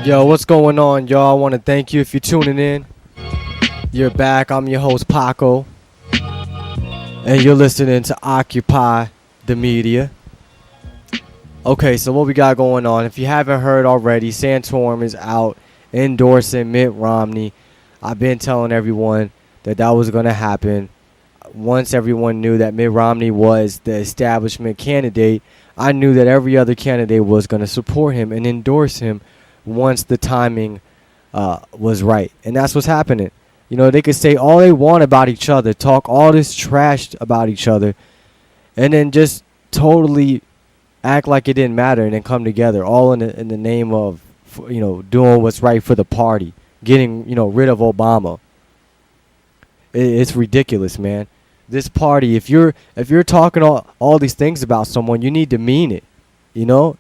Yo, what's going on, y'all? I want to thank you if you're tuning in. You're back. I'm your host, Paco. And you're listening to Occupy the Media. Okay, so what we got going on? If you haven't heard already, Santorum is out endorsing Mitt Romney. I've been telling everyone that was going to happen. Once everyone knew that Mitt Romney was the establishment candidate, I knew that every other candidate was going to support him and endorse him once the timing was right. And that's what's happening. You know, they could say all they want about each other, talk all this trash about each other, and then just totally act like it didn't matter and then come together, all in the name of, you know, doing what's right for the party, getting, you know, rid of Obama. It's ridiculous, man. This party, if you're talking all these things about someone, you need to mean it, you know?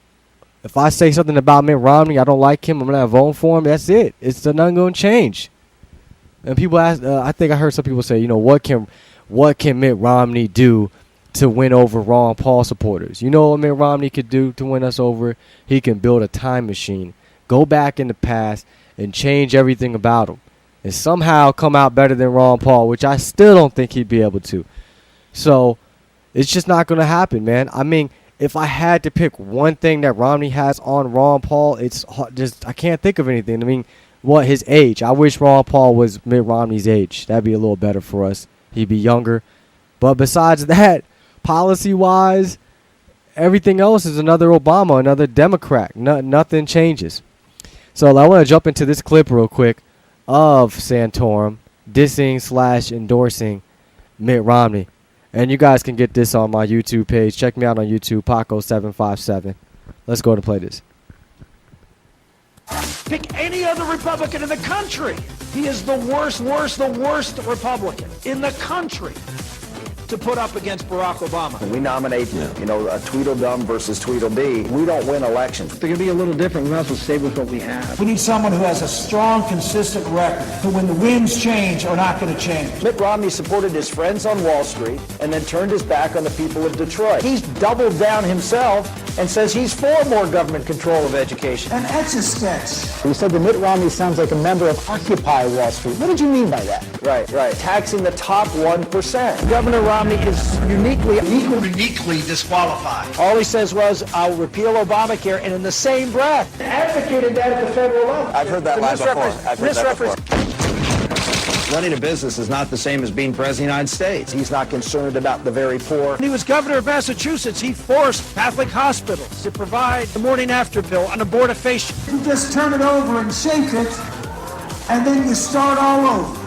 If I say something about Mitt Romney, I don't like him, I'm not voting for him, that's it. It's not going to change. And people ask, I think I heard some people say, you know, what can Mitt Romney do to win over Ron Paul supporters? You know what Mitt Romney could do to win us over? He can build a time machine, go back in the past, and change everything about him, and somehow come out better than Ron Paul, which I still don't think he'd be able to. So it's just not going to happen, man. I mean, if I had to pick one thing that Romney has on Ron Paul, it's just I can't think of anything. I mean, what, his age? I wish Ron Paul was Mitt Romney's age. That'd be a little better for us. He'd be younger. But besides that, policy-wise, everything else is another Obama, another Democrat. Nothing changes. So I want to jump into this clip real quick of Santorum dissing/endorsing Mitt Romney. And you guys can get this on my YouTube page. Check me out on YouTube, Paco757. Let's go to play this. Pick any other Republican in the country. He is the worst Republican in the country to put up against Barack Obama. We nominate, a Tweedledum versus Tweedledee. We don't win elections. They're going to be a little different. We might as well stay with what we have. We need someone who has a strong, consistent record, who when the winds change are not going to change. Mitt Romney supported his friends on Wall Street and then turned his back on the people of Detroit. He's doubled down himself and says he's for more government control of education. An etch-a-sketch. You said that Mitt Romney sounds like a member of Occupy Wall Street. What did you mean by that? Right. Taxing the top 1%. Governor Romney is uniquely disqualified. All he says was, I'll repeal Obamacare, and in the same breath, advocated that at the federal level. I've heard that line before. Running a business is not the same as being president of the United States. He's not concerned about the very poor. When he was governor of Massachusetts, he forced Catholic hospitals to provide the morning after pill on abortifacient. You just turn it over and shake it, and then you start all over.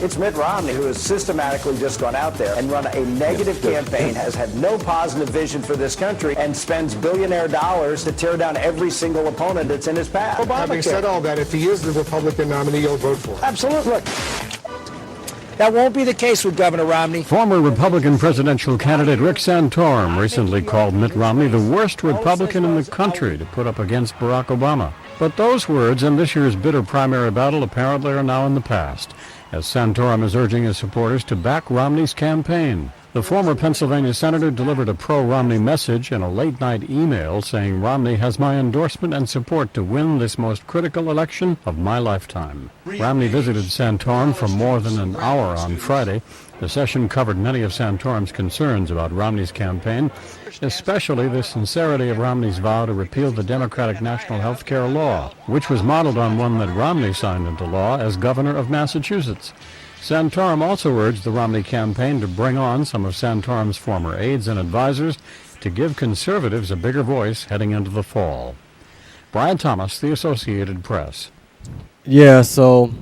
It's Mitt Romney who has systematically just gone out there and run a negative campaign, has had no positive vision for this country, and spends billionaire dollars to tear down every single opponent that's in his path. Having said all that, if he is the Republican nominee, you'll vote for him. Absolutely. That won't be the case with Governor Romney. Former Republican presidential candidate Rick Santorum recently called Mitt Romney the worst Republican in the country to put up against Barack Obama. But those words in this year's bitter primary battle apparently are now in the past, as Santorum is urging his supporters to back Romney's campaign. The former Pennsylvania senator delivered a pro-Romney message in a late-night email saying, "Romney has my endorsement and support to win this most critical election of my lifetime." Romney visited Santorum for more than an hour on Friday. The session covered many of Santorum's concerns about Romney's campaign, especially the sincerity of Romney's vow to repeal the Democratic National Health Care Law, which was modeled on one that Romney signed into law as governor of Massachusetts. Santorum also urged the Romney campaign to bring on some of Santorum's former aides and advisors to give conservatives a bigger voice heading into the fall. Brian Thomas, The Associated Press. Yeah, so,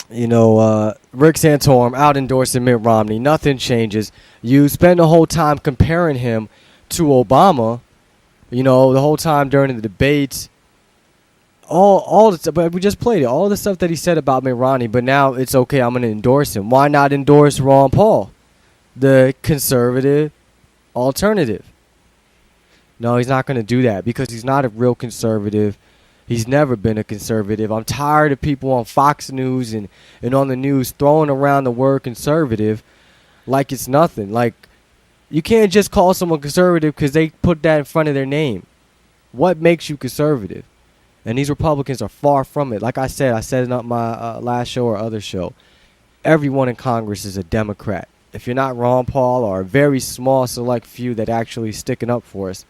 Rick Santorum out endorsing Mitt Romney. Nothing changes. You spend the whole time comparing him to Obama, the whole time during the debates. All the stuff, but we just played it. All the stuff that he said about Mitt Romney, but now it's okay, I'm going to endorse him. Why not endorse Ron Paul, the conservative alternative? No, he's not going to do that because he's not a real conservative. He's never been a conservative. I'm tired of people on Fox News and on the news throwing around the word conservative like it's nothing. Like, you can't just call someone conservative because they put that in front of their name. What makes you conservative? And these Republicans are far from it. Like I said it on my last show or other show. Everyone in Congress is a Democrat. If you're not Ron Paul or a very small select few that actually sticking up for us,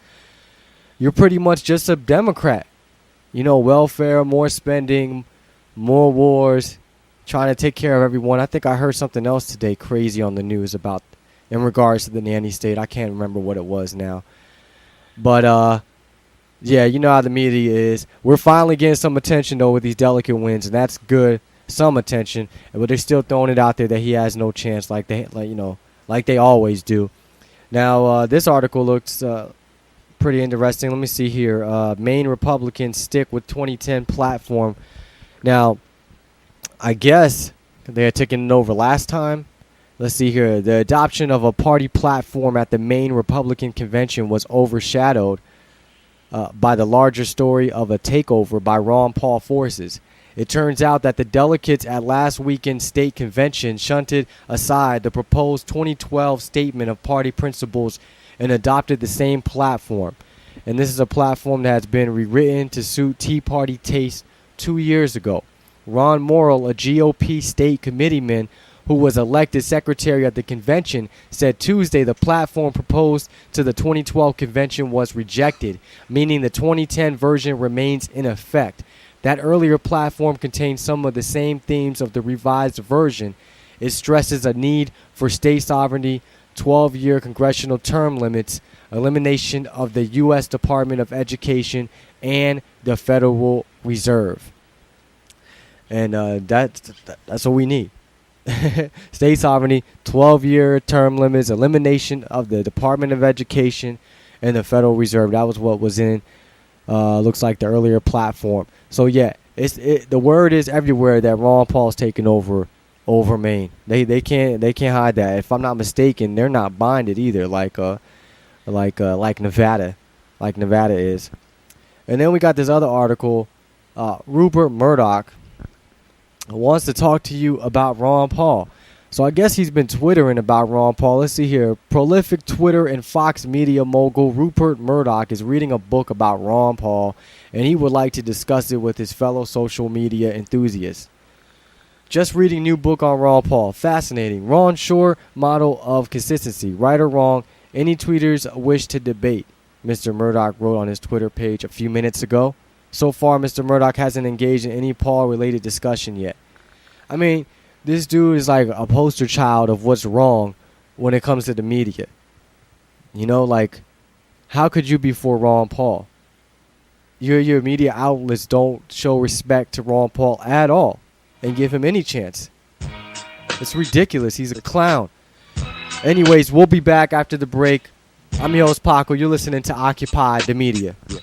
you're pretty much just a Democrat. You know, welfare, more spending, more wars, trying to take care of everyone. I think I heard something else today crazy on the news about in regards to the nanny state. I can't remember what it was now. But, yeah, you know how the media is. We're finally getting some attention, though, with these delicate wins, and that's good. Some attention, but they're still throwing it out there that he has no chance, like they always do. Now, this article looks pretty interesting. Let me see here. Maine Republicans stick with 2010 platform. Now, I guess they had taken it over last time. Let's see here. The adoption of a party platform at the Maine Republican Convention was overshadowed by the larger story of a takeover by Ron Paul forces. It turns out that the delegates at last weekend's state convention shunted aside the proposed 2012 statement of party principles and adopted the same platform. And this is a platform that has been rewritten to suit Tea Party taste 2 years ago. Ron Morrill, a GOP state committeeman who was elected secretary at the convention, said Tuesday the platform proposed to the 2012 convention was rejected, meaning the 2010 version remains in effect. That earlier platform contains some of the same themes of the revised version. It stresses a need for state sovereignty, 12-year congressional term limits, elimination of the U.S. Department of Education, and the Federal Reserve. And that's what we need. State sovereignty, 12-year term limits, elimination of the Department of Education, and the Federal Reserve. That was what was in, looks like, the earlier platform. So, yeah, the word is everywhere that Ron Paul's taking over Maine. They can't hide that. If I'm not mistaken, they're not binded either, like Nevada is. And then we got this other article. Rupert Murdoch wants to talk to you about Ron Paul. So I guess he's been twittering about Ron Paul. Let's see here. Prolific Twitter and Fox media mogul Rupert Murdoch is reading a book about Ron Paul, and he would like to discuss it with his fellow social media enthusiasts. Just reading new book on Ron Paul. Fascinating. Ron sure model of consistency. Right or wrong, any tweeters wish to debate, Mr. Murdoch wrote on his Twitter page a few minutes ago. So far, Mr. Murdoch hasn't engaged in any Paul-related discussion yet. I mean, this dude is like a poster child of what's wrong when it comes to the media. You know, like, how could you be for Ron Paul? Your media outlets don't show respect to Ron Paul at all and give him any chance. It's ridiculous. He's a clown. Anyways, we'll be back after the break. I'm your host, Paco. You're listening to Occupy the Media. Yeah.